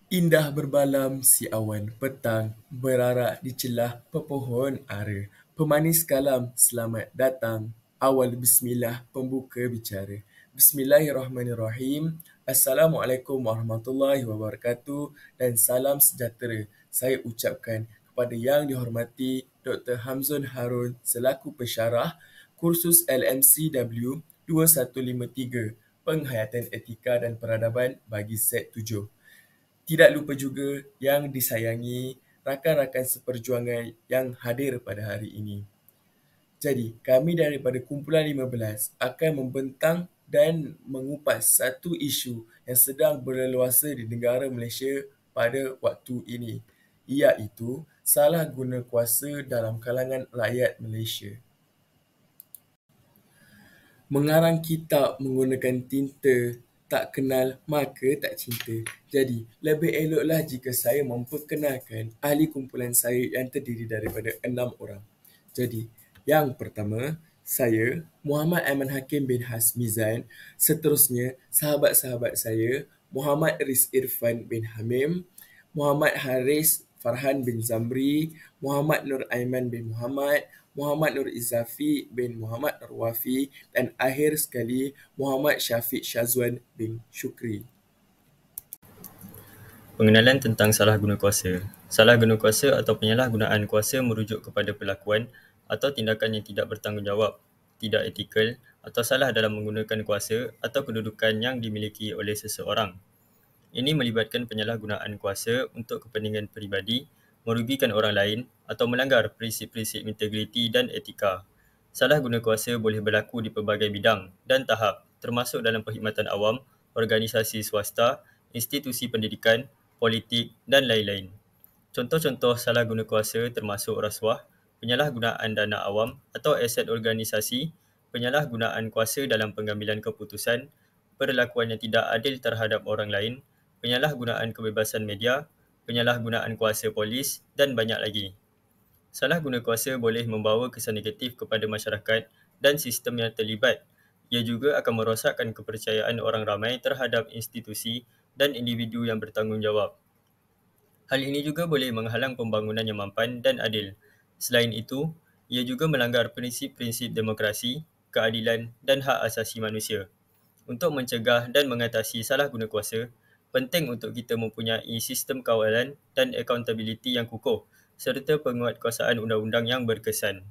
Indah berbalam si awan petang, berarak di celah pepohon ara. Pemanis kalam, selamat datang. Awal bismillah, pembuka bicara. Bismillahirrahmanirrahim. Assalamualaikum warahmatullahi wabarakatuh dan salam sejahtera. Saya ucapkan kepada yang dihormati Dr. Hamzun Harun selaku pensyarah kursus LMCW 2153, Penghayatan Etika dan Peradaban bagi set 7. Tidak lupa juga yang disayangi rakan-rakan seperjuangan yang hadir pada hari ini. Jadi, kami daripada kumpulan 15 akan membentang dan mengupas satu isu yang sedang berleluasa di negara Malaysia pada waktu ini, iaitu salah guna kuasa dalam kalangan rakyat Malaysia. Mengarang kitab menggunakan tinta, tak kenal maka tak cinta. Jadi, lebih eloklah jika saya memperkenalkan ahli kumpulan saya yang terdiri daripada 6 orang. Jadi, yang pertama, saya, Muhammad Aiman Hakim bin Hasmizan. Seterusnya, sahabat-sahabat saya, Muhammad Riz Irfan bin Hamim, Muhammad Haris Farhan bin Zamri, Muhammad Nur Aiman bin Muhammad, Muhammad Nur Izafi bin Muhammad Nurwafi, dan akhir sekali Muhammad Syafiq Syazwan bin Syukri. Pengenalan tentang salah guna kuasa. Salah guna kuasa atau penyalahgunaan kuasa merujuk kepada perlakuan atau tindakan yang tidak bertanggungjawab, tidak etikal atau salah dalam menggunakan kuasa atau kedudukan yang dimiliki oleh seseorang. Ini melibatkan penyalahgunaan kuasa untuk kepentingan peribadi, merugikan orang lain atau melanggar prinsip-prinsip integriti dan etika. Salah guna kuasa boleh berlaku di pelbagai bidang dan tahap, termasuk dalam perkhidmatan awam, organisasi swasta, institusi pendidikan, politik dan lain-lain. Contoh-contoh salah guna kuasa termasuk rasuah, penyalahgunaan dana awam atau aset organisasi, penyalahgunaan kuasa dalam pengambilan keputusan, perlakuan yang tidak adil terhadap orang lain, penyalahgunaan kebebasan media, penyalahgunaan kuasa polis dan banyak lagi. Salah guna kuasa boleh membawa kesan negatif kepada masyarakat dan sistem yang terlibat. Ia juga akan merosakkan kepercayaan orang ramai terhadap institusi dan individu yang bertanggungjawab. Hal ini juga boleh menghalang pembangunan yang mampan dan adil. Selain itu, ia juga melanggar prinsip-prinsip demokrasi, keadilan dan hak asasi manusia. Untuk mencegah dan mengatasi salah guna kuasa, penting untuk kita mempunyai sistem kawalan dan accountability yang kukuh serta penguatkuasaan undang-undang yang berkesan.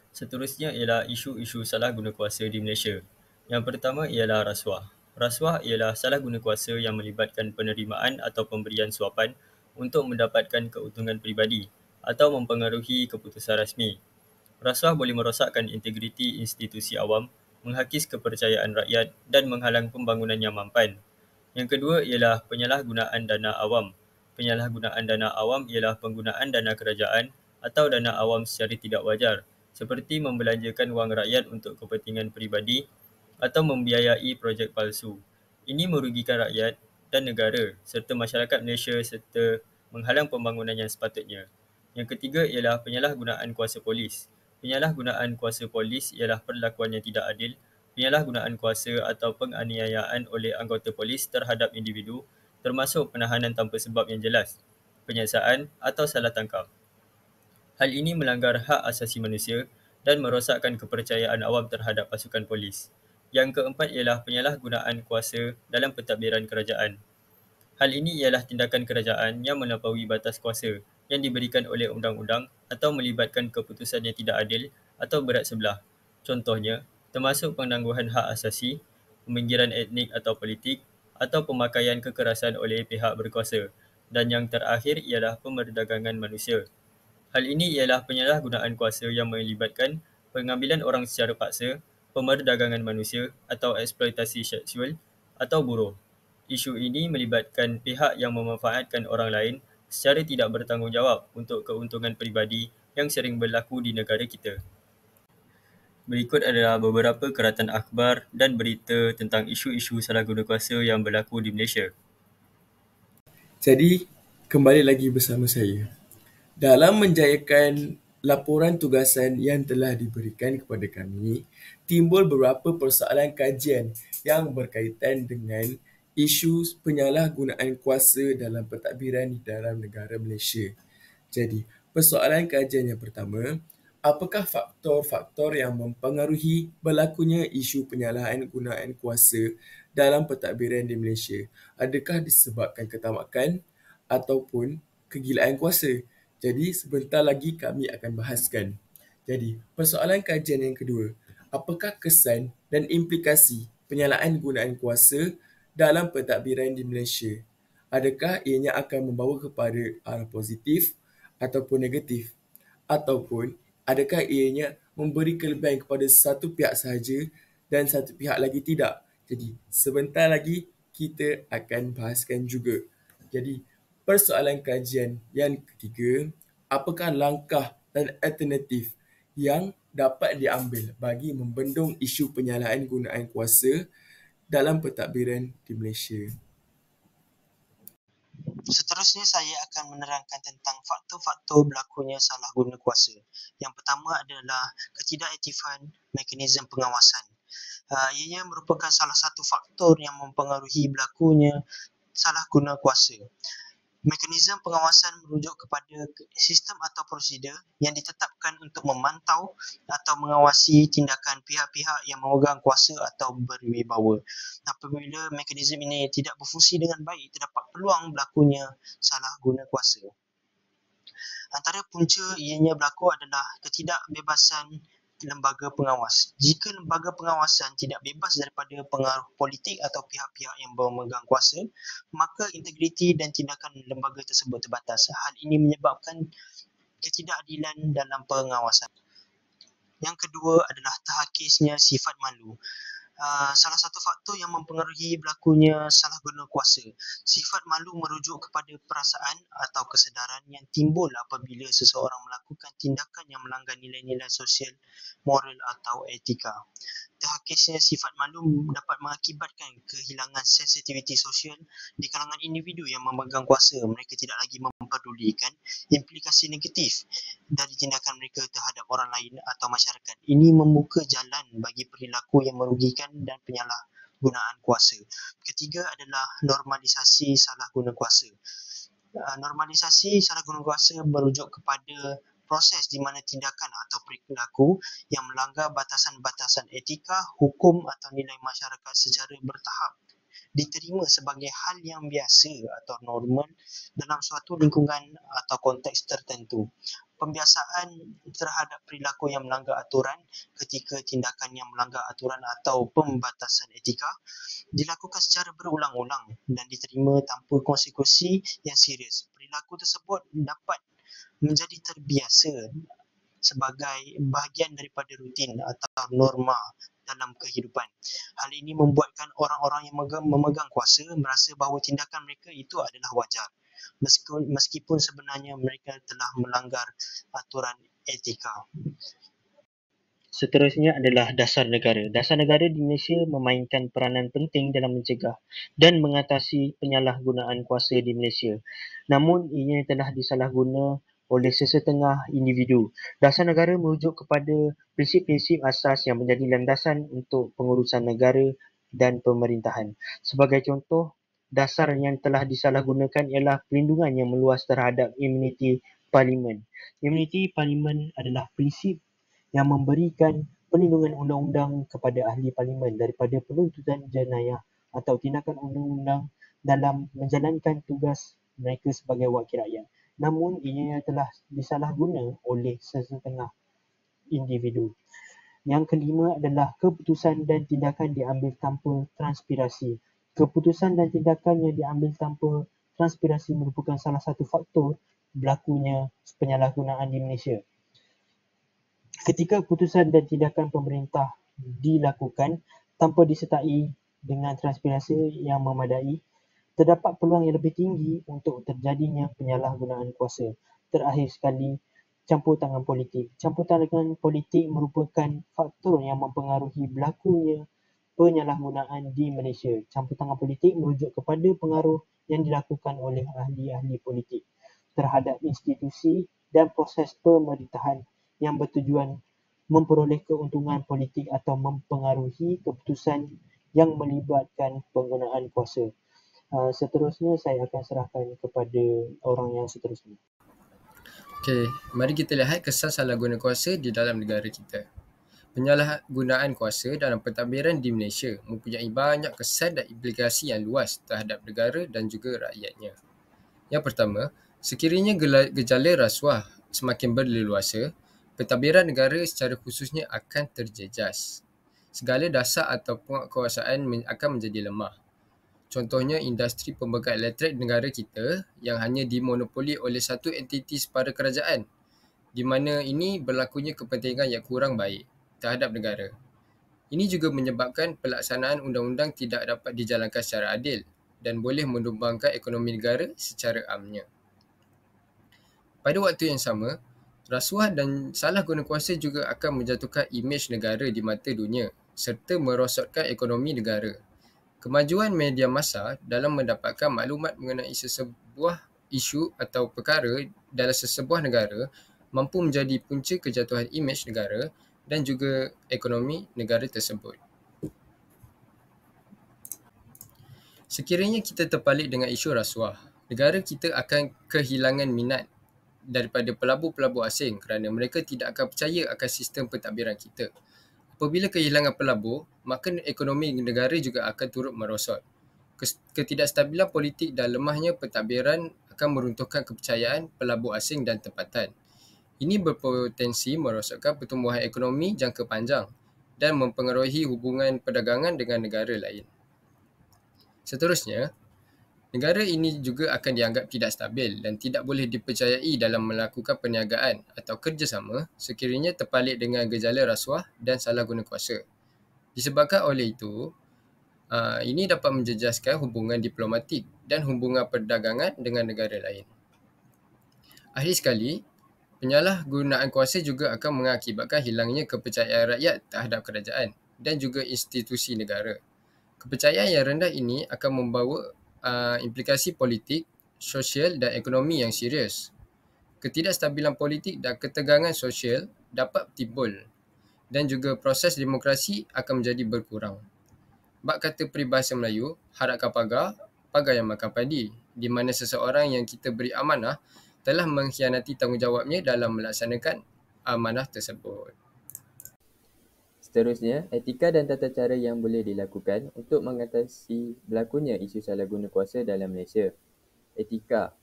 Seterusnya ialah isu-isu salah guna kuasa di Malaysia. Yang pertama ialah rasuah. Rasuah ialah salah guna kuasa yang melibatkan penerimaan atau pemberian suapan untuk mendapatkan keuntungan peribadi atau mempengaruhi keputusan rasmi. Rasuah boleh merosakkan integriti institusi awam, menghakis kepercayaan rakyat dan menghalang pembangunan yang mampan. Yang kedua ialah penyalahgunaan dana awam. Penyalahgunaan dana awam ialah penggunaan dana kerajaan atau dana awam secara tidak wajar, seperti membelanjakan wang rakyat untuk kepentingan peribadi atau membiayai projek palsu. Ini merugikan rakyat dan negara serta masyarakat Malaysia serta menghalang pembangunan yang sepatutnya. Yang ketiga ialah penyalahgunaan kuasa polis. Penyalahgunaan kuasa polis ialah perlakuan yang tidak adil, penyalahgunaan kuasa atau penganiayaan oleh anggota polis terhadap individu, termasuk penahanan tanpa sebab yang jelas, penyiasaan atau salah tangkap. Hal ini melanggar hak asasi manusia dan merosakkan kepercayaan awam terhadap pasukan polis. Yang keempat ialah penyalahgunaan kuasa dalam pentadbiran kerajaan. Hal ini ialah tindakan kerajaan yang melampaui batas kuasa yang diberikan oleh undang-undang atau melibatkan keputusan yang tidak adil atau berat sebelah. Contohnya, termasuk penangguhan hak asasi, peminggiran etnik atau politik atau pemakaian kekerasan oleh pihak berkuasa. Dan yang terakhir ialah pemerdagangan manusia. Hal ini ialah penyalahgunaan kuasa yang melibatkan pengambilan orang secara paksa, pemerdagangan manusia atau eksploitasi seksual atau buruh. Isu ini melibatkan pihak yang memanfaatkan orang lain secara tidak bertanggungjawab untuk keuntungan peribadi yang sering berlaku di negara kita. Berikut adalah beberapa keratan akhbar dan berita tentang isu-isu salah guna kuasa yang berlaku di Malaysia. Jadi, kembali lagi bersama saya. Dalam menjayakan laporan tugasan yang telah diberikan kepada kami, timbul beberapa persoalan kajian yang berkaitan dengan isu penyalahgunaan kuasa dalam pentadbiran di dalam negara Malaysia. Jadi, persoalan kajian yang pertama, apakah faktor-faktor yang mempengaruhi berlakunya isu penyalahgunaan kuasa dalam pentadbiran di Malaysia? Adakah disebabkan ketamakan ataupun kegilaan kuasa? Jadi, sebentar lagi kami akan bahaskan. Jadi, persoalan kajian yang kedua, apakah kesan dan implikasi penyalahgunaan kuasa dalam pentadbiran di Malaysia? Adakah ianya akan membawa kepada arah positif ataupun negatif? Ataupun adakah ianya memberi kelebihan kepada satu pihak sahaja dan satu pihak lagi tidak? Jadi, sebentar lagi kita akan bahaskan juga. Jadi, persoalan kajian yang ketiga, apakah langkah dan alternatif yang dapat diambil bagi membendung isu penyalahgunaan kuasa dalam pentadbiran di Malaysia? Seterusnya saya akan menerangkan tentang faktor-faktor berlakunya salah guna kuasa. Yang pertama adalah ketidakaktifan mekanisme pengawasan. Ianya merupakan salah satu faktor yang mempengaruhi berlakunya salah guna kuasa. Mekanisme pengawasan merujuk kepada sistem atau prosedur yang ditetapkan untuk memantau atau mengawasi tindakan pihak-pihak yang memegang kuasa atau berwibawa. Apabila mekanisme ini tidak berfungsi dengan baik, terdapat peluang berlakunya salah guna kuasa. Antara punca ianya berlaku adalah ketidakbebasan lembaga pengawas. Jika lembaga pengawasan tidak bebas daripada pengaruh politik atau pihak-pihak yang memegang kuasa, maka integriti dan tindakan lembaga tersebut terbatas. Hal ini menyebabkan ketidakadilan dalam pengawasan. Yang kedua adalah terhakisnya sifat malu. Salah satu faktor yang mempengaruhi berlakunya salah guna kuasa. Sifat malu merujuk kepada perasaan atau kesedaran yang timbul apabila seseorang melakukan tindakan yang melanggar nilai-nilai sosial, moral atau etika. Terhakisnya sifat malu dapat mengakibatkan kehilangan sensitiviti sosial di kalangan individu yang memegang kuasa. Mereka tidak lagi memperdulikan implikasi negatif dari tindakan mereka terhadap orang lain atau masyarakat. Ini membuka jalan bagi perilaku yang merugikan dan penyalahgunaan kuasa. Ketiga adalah normalisasi salah guna kuasa. Normalisasi salah guna kuasa merujuk kepada proses di mana tindakan atau perilaku yang melanggar batasan-batasan etika, hukum atau nilai masyarakat secara bertahap diterima sebagai hal yang biasa atau normal dalam suatu lingkungan atau konteks tertentu. Pembiasaan terhadap perilaku yang melanggar aturan ketika tindakan yang melanggar aturan atau pembatasan etika dilakukan secara berulang-ulang dan diterima tanpa konsekuensi yang serius. Perilaku tersebut dapat menjadi terbiasa sebagai bahagian daripada rutin atau norma dalam kehidupan. Hal ini membuatkan orang-orang yang memegang kuasa merasa bahawa tindakan mereka itu adalah wajar, meskipun sebenarnya mereka telah melanggar aturan etika. Seterusnya adalah dasar negara. Dasar negara di Malaysia memainkan peranan penting dalam mencegah dan mengatasi penyalahgunaan kuasa di Malaysia. Namun, ia telah disalahguna oleh sesetengah individu. Dasar negara merujuk kepada prinsip-prinsip asas yang menjadi landasan untuk pengurusan negara dan pemerintahan. Sebagai contoh, dasar yang telah disalahgunakan ialah perlindungan yang meluas terhadap imuniti parlimen. Imuniti parlimen adalah prinsip yang memberikan perlindungan undang-undang kepada ahli parlimen daripada penuntutan jenayah atau tindakan undang-undang dalam menjalankan tugas mereka sebagai wakil rakyat. Namun, ia telah disalahguna oleh sesetengah individu. Yang kelima adalah keputusan dan tindakan diambil tanpa transpirasi. Keputusan dan tindakan yang diambil tanpa transpirasi merupakan salah satu faktor berlakunya penyalahgunaan di Malaysia. Ketika keputusan dan tindakan pemerintah dilakukan tanpa disertai dengan transpirasi yang memadai, terdapat peluang yang lebih tinggi untuk terjadinya penyalahgunaan kuasa. Terakhir sekali, campur tangan politik. Campur tangan politik merupakan faktor yang mempengaruhi berlakunya penyalahgunaan di Malaysia. Campur tangan politik merujuk kepada pengaruh yang dilakukan oleh ahli-ahli politik terhadap institusi dan proses pemerintahan yang bertujuan memperoleh keuntungan politik atau mempengaruhi keputusan yang melibatkan penggunaan kuasa. Seterusnya saya akan serahkan kepada orang yang seterusnya. Okey, mari kita lihat kesan salah guna kuasa di dalam negara kita. Penyalahgunaan kuasa dalam pentadbiran di Malaysia mempunyai banyak kesan dan implikasi yang luas terhadap negara dan juga rakyatnya. Yang pertama, sekiranya gejala rasuah semakin berleluasa, pentadbiran negara secara khususnya akan terjejas. Segala dasar atau penguatkuasaan akan menjadi lemah. Contohnya industri pembangkit elektrik negara kita yang hanya dimonopoli oleh satu entiti separa kerajaan, di mana ini berlakunya kepentingan yang kurang baik terhadap negara. Ini juga menyebabkan pelaksanaan undang-undang tidak dapat dijalankan secara adil dan boleh menumbangkan ekonomi negara secara amnya. Pada waktu yang sama, rasuah dan salah guna kuasa juga akan menjatuhkan imej negara di mata dunia serta merosotkan ekonomi negara. Kemajuan media massa dalam mendapatkan maklumat mengenai sesebuah isu atau perkara dalam sesebuah negara mampu menjadi punca kejatuhan imej negara dan juga ekonomi negara tersebut. Sekiranya kita terpalit dengan isu rasuah, negara kita akan kehilangan minat daripada pelabur-pelabur asing kerana mereka tidak akan percaya akan sistem pentadbiran kita. Apabila kehilangan pelabur, maka ekonomi negara juga akan turut merosot. Ketidakstabilan politik dan lemahnya pentadbiran akan meruntuhkan kepercayaan pelabur asing dan tempatan. Ini berpotensi merosotkan pertumbuhan ekonomi jangka panjang dan mempengaruhi hubungan perdagangan dengan negara lain. Seterusnya, negara ini juga akan dianggap tidak stabil dan tidak boleh dipercayai dalam melakukan perniagaan atau kerjasama sekiranya terpalit dengan gejala rasuah dan salah guna kuasa. Disebabkan oleh itu, ini dapat menjejaskan hubungan diplomatik dan hubungan perdagangan dengan negara lain. Akhir sekali, penyalahgunaan kuasa juga akan mengakibatkan hilangnya kepercayaan rakyat terhadap kerajaan dan juga institusi negara. Kepercayaan yang rendah ini akan membawa implikasi politik, sosial dan ekonomi yang serius. Ketidakstabilan politik dan ketegangan sosial dapat timbul dan juga proses demokrasi akan menjadi berkurang. Bab kata peribahasa Melayu, harapkan pagar, pagar yang makan padi, di mana seseorang yang kita beri amanah telah mengkhianati tanggungjawabnya dalam melaksanakan amanah tersebut. Seterusnya, etika dan tata cara yang boleh dilakukan untuk mengatasi berlakunya isu salah guna kuasa dalam Malaysia. Etika.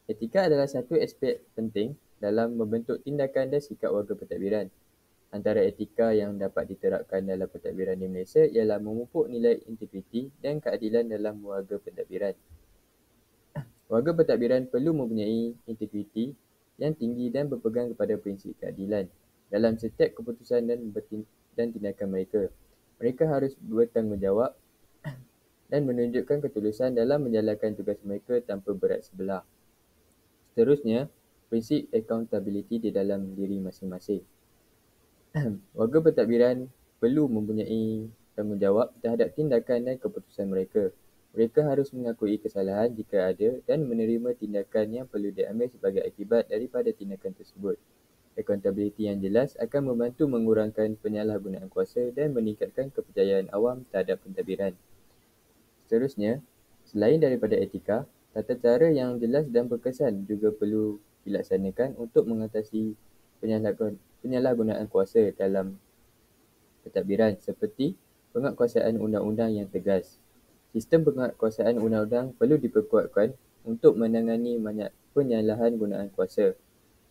Etika adalah satu aspek penting dalam membentuk tindakan dan sikap warga pentadbiran. Antara etika yang dapat diterapkan dalam pentadbiran di Malaysia ialah memupuk nilai integriti dan keadilan dalam warga pentadbiran. Warga pentadbiran perlu mempunyai integriti yang tinggi dan berpegang kepada prinsip keadilan dalam setiap keputusan dan tindakan mereka. Mereka harus bertanggungjawab dan menunjukkan ketulusan dalam menjalankan tugas mereka tanpa berat sebelah. Seterusnya, prinsip accountability di dalam diri masing-masing. Warga pentadbiran perlu mempunyai tanggungjawab terhadap tindakan dan keputusan mereka. Mereka harus mengakui kesalahan jika ada dan menerima tindakan yang perlu diambil sebagai akibat daripada tindakan tersebut. Accountability yang jelas akan membantu mengurangkan penyalahgunaan kuasa dan meningkatkan kepercayaan awam terhadap pentadbiran. Seterusnya, selain daripada etika, tata cara yang jelas dan berkesan juga perlu dilaksanakan untuk mengatasi penyalahgunaan kuasa dalam pentadbiran seperti penguatkuasaan undang-undang yang tegas. Sistem penguatkuasaan undang-undang perlu diperkuatkan untuk menangani penyalahan gunaan kuasa.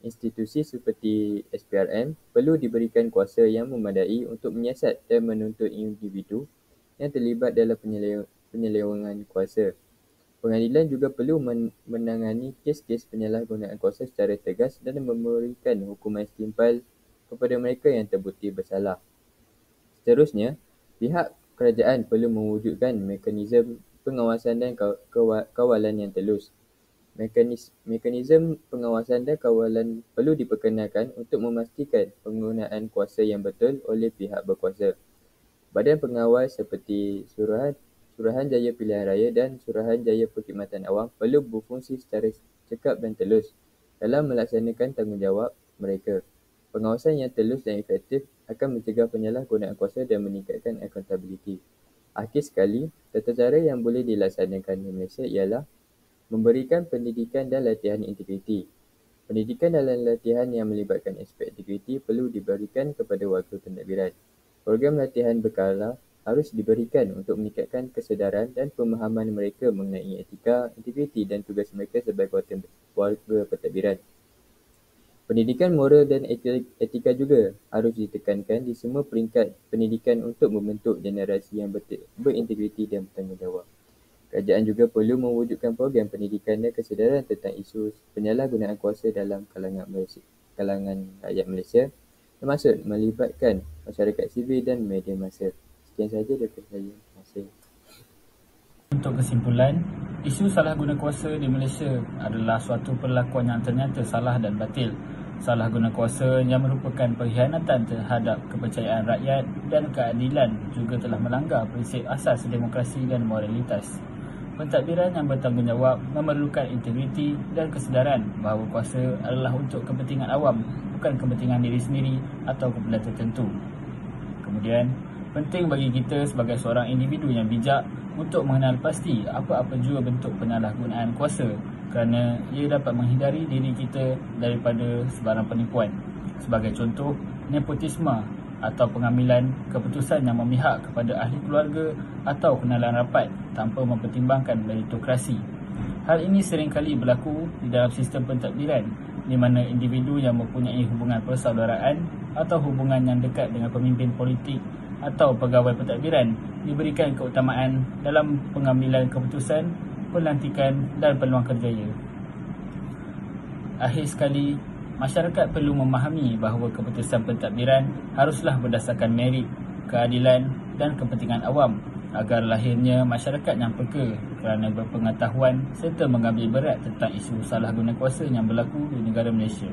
Institusi seperti SPRM perlu diberikan kuasa yang memadai untuk menyiasat dan menuntut individu yang terlibat dalam penyelewengan kuasa. Pengadilan juga perlu menangani kes-kes penyalahgunaan kuasa secara tegas dan memberikan hukuman setimpal kepada mereka yang terbukti bersalah. Seterusnya, pihak kerajaan perlu mewujudkan mekanisme pengawasan dan kawalan yang telus. Mekanisme pengawasan dan kawalan perlu diperkenalkan untuk memastikan penggunaan kuasa yang betul oleh pihak berkuasa. Badan pengawal seperti Suruhanjaya Pilihan Raya dan Suruhanjaya Perkhidmatan Awam perlu berfungsi secara cekap dan telus dalam melaksanakan tanggungjawab mereka. Pengawasan yang telus dan efektif akan mencegah penyalahgunaan kuasa dan meningkatkan accountability. Akhir sekali, tata cara yang boleh dilaksanakan di Malaysia ialah memberikan pendidikan dan latihan integriti. Pendidikan dan latihan yang melibatkan aspek integriti perlu diberikan kepada warga pentadbiran. Program latihan berkala harus diberikan untuk meningkatkan kesedaran dan pemahaman mereka mengenai etika, integriti dan tugas mereka sebagai warga pentadbiran. Pendidikan moral dan etika juga harus ditekankan di semua peringkat pendidikan untuk membentuk generasi yang berintegriti dan bertanggungjawab. Kerajaan juga perlu mewujudkan program pendidikan dan kesedaran tentang isu penyalahgunaan kuasa dalam kalangan rakyat Malaysia, termasuk melibatkan masyarakat sivil dan media massa. Sekian sahaja daripada saya. Terima kasih. Untuk kesimpulan, isu salah guna kuasa di Malaysia adalah suatu perlakuan yang ternyata salah dan batil. Salah guna kuasa yang merupakan pengkhianatan terhadap kepercayaan rakyat dan keadilan juga telah melanggar prinsip asas demokrasi dan moralitas. Pentadbiran yang bertanggungjawab memerlukan integriti dan kesedaran bahawa kuasa adalah untuk kepentingan awam, bukan kepentingan diri sendiri atau kumpulan tertentu. Kemudian, penting bagi kita sebagai seorang individu yang bijak untuk mengenal pasti apa-apa jua bentuk penyalahgunaan kuasa kerana ia dapat menghindari diri kita daripada sebarang penipuan. Sebagai contoh, nepotisme atau pengambilan keputusan yang memihak kepada ahli keluarga atau kenalan rapat tanpa mempertimbangkan meritokrasi. Hal ini seringkali berlaku di dalam sistem pentadbiran di mana individu yang mempunyai hubungan persaudaraan atau hubungan yang dekat dengan pemimpin politik atau pegawai pentadbiran diberikan keutamaan dalam pengambilan keputusan, pelantikan dan peluang kerjaya. Akhir sekali, masyarakat perlu memahami bahawa keputusan pentadbiran haruslah berdasarkan merit, keadilan dan kepentingan awam agar lahirnya masyarakat yang peka kerana berpengetahuan serta mengambil berat tentang isu salah guna kuasa yang berlaku di negara Malaysia.